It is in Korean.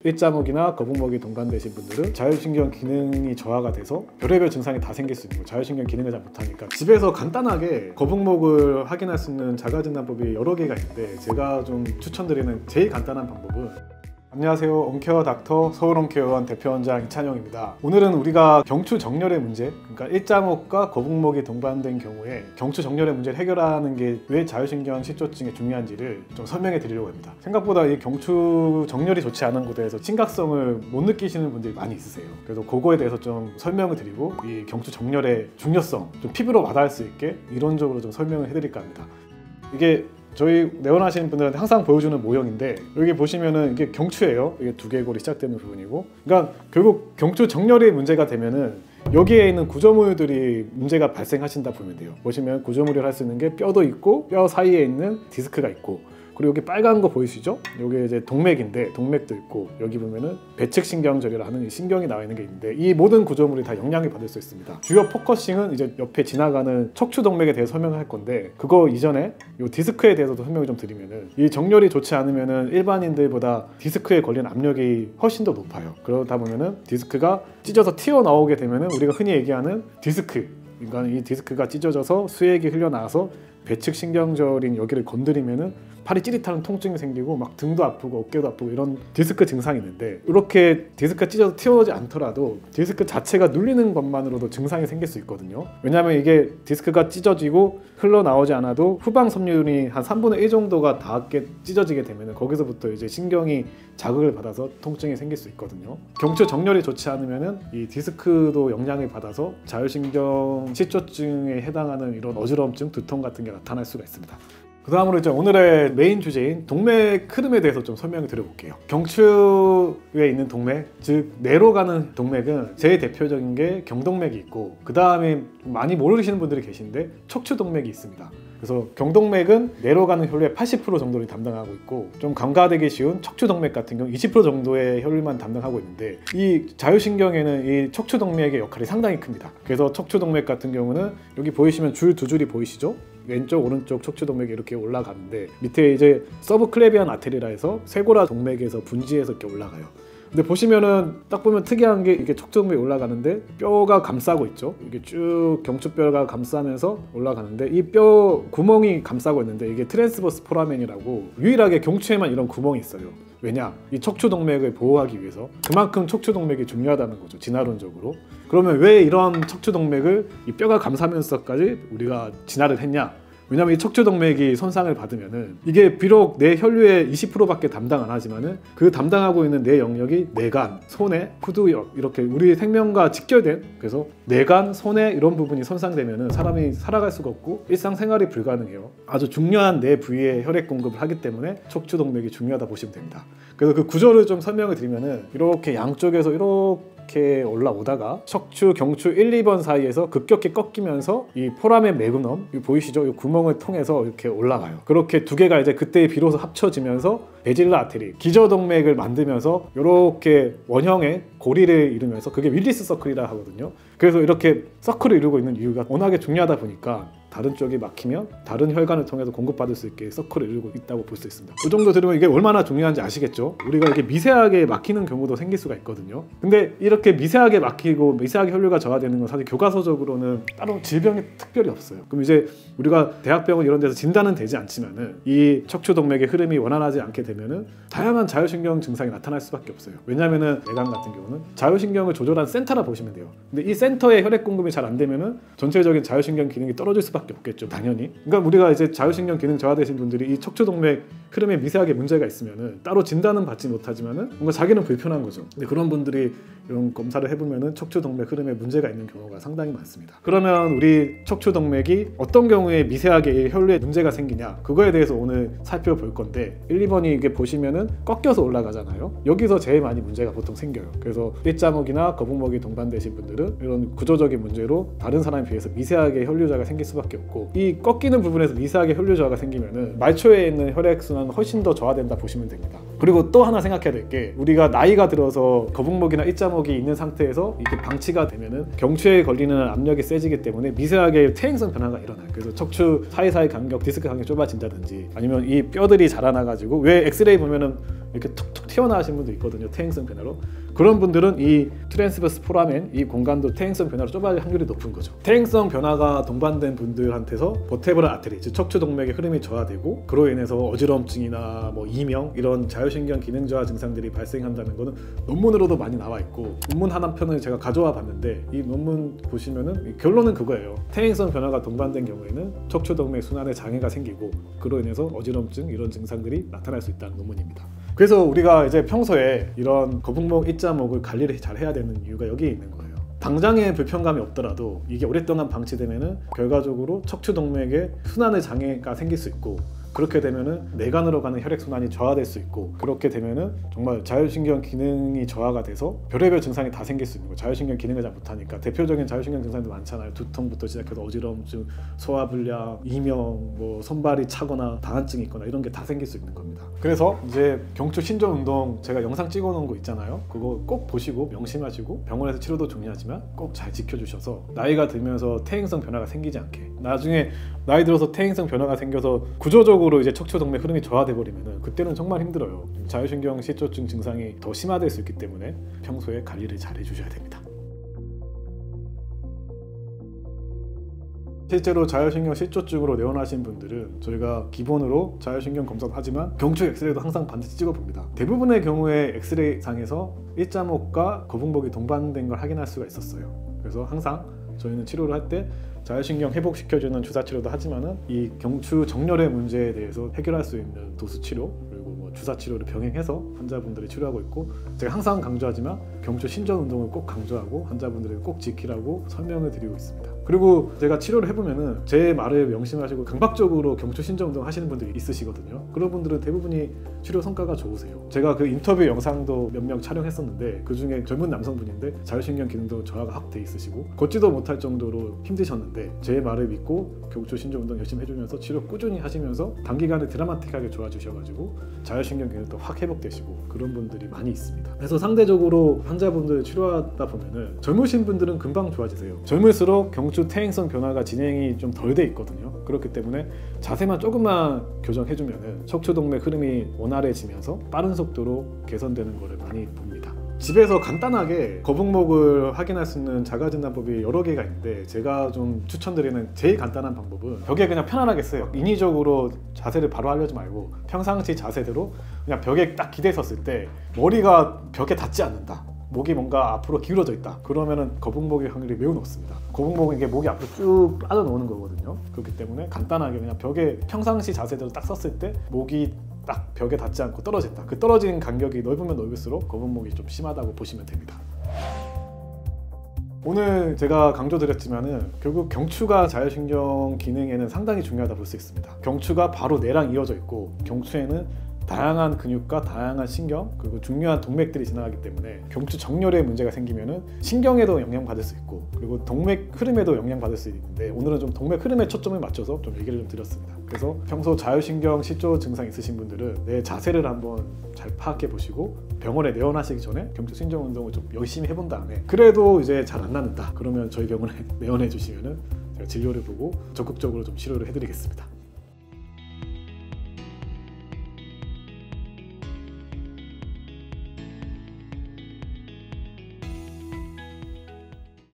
일자목이나 거북목이 동반되신 분들은 자율신경 기능이 저하가 돼서 별의별 증상이 다 생길 수 있는 거예요. 자율신경 기능을 잘 못하니까. 집에서 간단하게 거북목을 확인할 수 있는 자가진단법이 여러 개가 있는데, 제가 좀 추천드리는 제일 간단한 방법은, 안녕하세요, 온케어 닥터 서울온케어원 대표원장 이찬용입니다. 오늘은 우리가 경추 정렬의 문제, 그러니까 일자목과 거북목이 동반된 경우에 경추 정렬의 문제를 해결하는 게 왜 자율신경 실조증에 중요한지를 좀 설명해 드리려고 합니다. 생각보다 이 경추 정렬이 좋지 않은 곳에서 심각성을 못 느끼시는 분들이 많이 있으세요. 그래서 그거에 대해서 좀 설명을 드리고, 이 경추 정렬의 중요성 좀 피부로 와닿을 수 있게 이론적으로 좀 설명을 해드릴까 합니다. 이게 저희 내원하시는 분들한테 항상 보여주는 모형인데, 여기 보시면은 이게 경추예요. 이게 두개골이 시작되는 부분이고, 그러니까 결국 경추 정렬이 문제가 되면은 여기에 있는 구조물들이 문제가 발생하신다 보면 돼요. 보시면 구조물을 할 수 있는 게 뼈도 있고, 뼈 사이에 있는 디스크가 있고, 그리고 여기 빨간 거 보이시죠? 여기 이제 동맥인데, 동맥도 있고, 여기 보면은 배측신경절이라 하는 신경이 나와 있는 게 있는데, 이 모든 구조물이 다 영향을 받을 수 있습니다. 주요 포커싱은 이제 옆에 지나가는 척추동맥에 대해서 설명을 할 건데, 그거 이전에 이 디스크에 대해서도 설명을 좀 드리면은, 이 정렬이 좋지 않으면은 일반인들보다 디스크에 걸리는 압력이 훨씬 더 높아요. 그러다 보면은 디스크가 찢어서 튀어나오게 되면은 우리가 흔히 얘기하는 디스크, 그러니까 이 디스크가 찢어져서 수액이 흘려나와서 배측신경절인 여기를 건드리면은 팔이 찌릿하는 통증이 생기고, 막 등도 아프고 어깨도 아프고 이런 디스크 증상이 있는데, 이렇게 디스크가 찢어서 튀어나오지 않더라도 디스크 자체가 눌리는 것만으로도 증상이 생길 수 있거든요. 왜냐하면 이게 디스크가 찢어지고 흘러나오지 않아도 후방 섬유율이 한 3분의 1 정도가 닿게 찢어지게 되면 거기서부터 이제 신경이 자극을 받아서 통증이 생길 수 있거든요. 경추 정렬이 좋지 않으면 이 디스크도 영향을 받아서 자율신경 실조증에 해당하는 이런 어지러움증, 두통 같은 게 나타날 수가 있습니다. 그 다음으로 이제 오늘의 메인 주제인 동맥 흐름에 대해서 좀 설명을 드려볼게요. 경추에 있는 동맥, 즉 내로 가는 동맥은 제일 대표적인 게 경동맥이 있고, 그 다음에 많이 모르시는 분들이 계신데 척추동맥이 있습니다. 그래서 경동맥은 내로 가는 혈류의 80% 정도를 담당하고 있고, 좀 간과되기 쉬운 척추동맥 같은 경우 20% 정도의 혈류만 담당하고 있는데, 이 자율신경에는 이 척추동맥의 역할이 상당히 큽니다. 그래서 척추동맥 같은 경우는 여기 보이시면 줄 두 줄이 보이시죠? 왼쪽 오른쪽 척추동맥이 이렇게 올라가는데, 밑에 이제 서브클레비안 아테리라 해서 쇄골화 동맥에서 분지해서 이렇게 올라가요. 근데 보시면은 딱 보면 특이한 게, 이게 척추동맥이 올라가는데 뼈가 감싸고 있죠. 이게 쭉 경추뼈가 감싸면서 올라가는데, 이 뼈 구멍이 감싸고 있는데 이게 트랜스버스 포라멘이라고, 유일하게 경추에만 이런 구멍이 있어요. 왜냐? 이 척추동맥을 보호하기 위해서. 그만큼 척추동맥이 중요하다는 거죠, 진화론적으로. 그러면 왜 이런 척추동맥을 이 뼈가 감싸면서까지 우리가 진화를 했냐? 왜냐면 이 척추동맥이 손상을 받으면은, 이게 비록 내 혈류의 20%밖에 담당 안 하지만은 그 담당하고 있는 내 영역이 뇌간, 소뇌, 후두역, 이렇게 우리 생명과 직결된, 그래서 뇌간, 소뇌 이런 부분이 손상되면은 사람이 살아갈 수가 없고 일상생활이 불가능해요. 아주 중요한 뇌 부위에 혈액 공급을 하기 때문에 척추동맥이 중요하다 보시면 됩니다. 그래서 그 구조를 좀 설명을 드리면은, 이렇게 양쪽에서 이렇게 올라오다가 척추, 경추 1, 2번 사이에서 급격히 꺾이면서 이 포라멘 매그넘, 이거 보이시죠? 이 구멍을 통해서 이렇게 올라가요. 그렇게 두 개가 이제 그때 비로소 합쳐지면서 베질라 아테리, 기저동맥을 만들면서 이렇게 원형의 고리를 이루면서, 그게 윌리스 서클이라 하거든요. 그래서 이렇게 서클을 이루고 있는 이유가 워낙에 중요하다 보니까, 다른 쪽이 막히면 다른 혈관을 통해서 공급받을 수 있게 서클을 이루고 있다고 볼 수 있습니다. 그 정도 들으면 이게 얼마나 중요한지 아시겠죠? 우리가 이렇게 미세하게 막히는 경우도 생길 수가 있거든요. 근데 이렇게 미세하게 막히고 미세하게 혈류가 저하되는 건 사실 교과서적으로는 따로 질병이 특별히 없어요. 그럼 이제 우리가 대학병원 이런 데서 진단은 되지 않지만은, 이 척추동맥의 흐름이 원활하지 않게 되면은 다양한 자율신경 증상이 나타날 수밖에 없어요. 왜냐면은 뇌간 같은 경우는 자율신경을 조절하는 센터라 보시면 돼요. 근데 이 센터에 혈액 공급이 잘 안 되면은 전체적인 자율신경 기능이 떨어질 수밖에 없겠죠, 당연히. 그러니까 우리가 이제 자율신경 기능 저하되신 분들이 이 척추동맥 흐름에 미세하게 문제가 있으면은 따로 진단은 받지 못하지만은 뭔가 자기는 불편한 거죠. 근데 그런 분들이 이런 검사를 해보면은 척추동맥 흐름에 문제가 있는 경우가 상당히 많습니다. 그러면 우리 척추동맥이 어떤 경우에 미세하게 혈류에 문제가 생기냐, 그거에 대해서 오늘 살펴볼 건데, 1, 2번이 이게 보시면은 꺾여서 올라가잖아요. 여기서 제일 많이 문제가 보통 생겨요. 그래서 일자목이나 거북목이 동반되신 분들은 이런 구조적인 문제로 다른 사람에 비해서 미세하게 혈류저하가 생길 수밖에 없고, 이 꺾이는 부분에서 미세하게 혈류저하가 생기면은 말초에 있는 혈액순환은 훨씬 더 저하된다 보시면 됩니다. 그리고 또 하나 생각해야 될 게 우리가 나이가 들어서 거북목이나 입자목이 있는 상태에서 이렇게 방치가 되면은 경추에 걸리는 압력이 세지기 때문에 미세하게 퇴행성 변화가 일어나요. 그래서 척추 사이사이 간격, 디스크 간격이 좁아진다든지 아니면 이 뼈들이 자라나가지고 왜 엑스레이 보면은 이렇게 툭툭 튀어나오신 분도 있거든요. 퇴행성 변화로. 그런 분들은 이 트랜스버스 포라멘 이 공간도 퇴행성 변화로 좁아질 확률이 높은 거죠. 퇴행성 변화가 동반된 분들한테서 버테브럴 아테리, 즉 척추 동맥의 흐름이 저하되고 그로 인해서 어지럼증이나 뭐 이명 이런 자율신경 기능 저하 증상들이 발생한다는 거는 논문으로도 많이 나와 있고 논문 한 편을 제가 가져와 봤는데 이 논문 보시면은 결론은 그거예요. 퇴행성 변화가 동반된 경우에는 척추 동맥 순환에 장애가 생기고 그로 인해서 어지럼증 이런 증상들이 나타날 수 있다는 논문입니다. 그래서 우리가 이제 평소에 이런 거북목, 입자목을 관리를 잘 해야 되는 이유가 여기에 있는 거예요. 당장의 불편감이 없더라도 이게 오랫동안 방치되면은 결과적으로 척추 동맥에 순환의 장애가 생길 수 있고 그렇게 되면은 내관으로 가는 혈액순환이 저하될 수 있고 그렇게 되면은 정말 자율신경 기능이 저하가 돼서 별의별 증상이 다 생길 수 있는 거예요. 자율신경 기능을 잘 못하니까 대표적인 자율신경 증상도 많잖아요. 두통부터 시작해서 어지럼증, 소화불량, 이명, 뭐 손발이 차거나 다한증이 있거나 이런 게 다 생길 수 있는 겁니다. 그래서 이제 경추 신조 운동 제가 영상 찍어 놓은 거 있잖아요. 그거 꼭 보시고 명심하시고 병원에서 치료도 중요하지만 꼭 잘 지켜주셔서 나이가 들면서 퇴행성 변화가 생기지 않게 나중에 나이 들어서 퇴행성 변화가 생겨서 구조적으로 이제 척추 동맥 흐름이 저하돼 버리면은 그때는 정말 힘들어요. 자율신경 실조증 증상이 더 심화될 수 있기 때문에 평소에 관리를 잘 해주셔야 됩니다. 실제로 자율신경 실조증으로 내원하신 분들은 저희가 기본으로 자율신경 검사도 하지만 경추 엑스레이도 항상 반드시 찍어봅니다. 대부분의 경우에 엑스레이 상에서 입자목과 거북목이 동반된 걸 확인할 수가 있었어요. 그래서 항상 저희는 치료를 할 때 자율신경 회복시켜주는 주사치료도 하지만은 이 경추 정렬의 문제에 대해서 해결할 수 있는 도수치료 그리고 뭐 주사치료를 병행해서 환자분들이 치료하고 있고 제가 항상 강조하지만 경추 신전 운동을 꼭 강조하고 환자분들에게 꼭 지키라고 설명을 드리고 있습니다. 그리고 제가 치료를 해보면은 제 말을 명심하시고 강박적으로 경추 신전 운동 하시는 분들이 있으시거든요. 그런 분들은 대부분이 치료 성과가 좋으세요. 제가 그 인터뷰 영상도 몇 명 촬영했었는데 그 중에 젊은 남성분인데 자율신경 기능도 저하가 확 돼 있으시고 걷지도 못할 정도로 힘드셨는데 제 말을 믿고 경추 신전 운동 열심히 해주면서 치료 꾸준히 하시면서 단기간에 드라마틱하게 좋아지셔가지고 자율신경 기능도 확 회복되시고 그런 분들이 많이 있습니다. 그래서 상대적으로 환자분들 치료하다 보면은 젊으신 분들은 금방 좋아지세요. 젊을수록 경추 퇴행성 변화가 진행이 좀 덜 돼 있거든요. 그렇기 때문에 자세만 조금만 교정해주면은 척추 동맥 흐름이 원활해지면서 빠른 속도로 개선되는 것을 많이 봅니다. 집에서 간단하게 거북목을 확인할 수 있는 자가진단법이 여러 개가 있는데 제가 좀 추천드리는 제일 간단한 방법은 벽에 그냥 편안하게 써요. 인위적으로 자세를 바로 하려지 말고 평상시 자세대로 그냥 벽에 딱 기대 섰을 때 머리가 벽에 닿지 않는다. 목이 뭔가 앞으로 기울어져 있다. 그러면은 거북목의 확률이 매우 높습니다. 거북목은 이게 목이 앞으로 쭉 빠져나오는 거거든요. 그렇기 때문에 간단하게 그냥 벽에 평상시 자세대로 딱 섰을 때 목이 딱 벽에 닿지 않고 떨어진다. 그 떨어진 간격이 넓으면 넓을수록 거북목이 좀 심하다고 보시면 됩니다. 오늘 제가 강조드렸지만은 결국 경추가 자율신경 기능에는 상당히 중요하다 볼 수 있습니다. 경추가 바로 뇌랑 이어져 있고 경추에는 다양한 근육과 다양한 신경 그리고 중요한 동맥들이 지나가기 때문에 경추 정렬에 문제가 생기면은 신경에도 영향받을 수 있고 그리고 동맥 흐름에도 영향받을 수 있는데 오늘은 좀 동맥 흐름에 초점을 맞춰서 좀 얘기를 좀 드렸습니다. 그래서 평소 자율신경 실조 증상 있으신 분들은 내 자세를 한번 잘 파악해 보시고 병원에 내원하시기 전에 경추 신전 운동을 좀 열심히 해본 다음에 그래도 이제 잘 안 낫는다 그러면 저희 병원에 내원해 주시면은 제가 진료를 보고 적극적으로 좀 치료를 해드리겠습니다.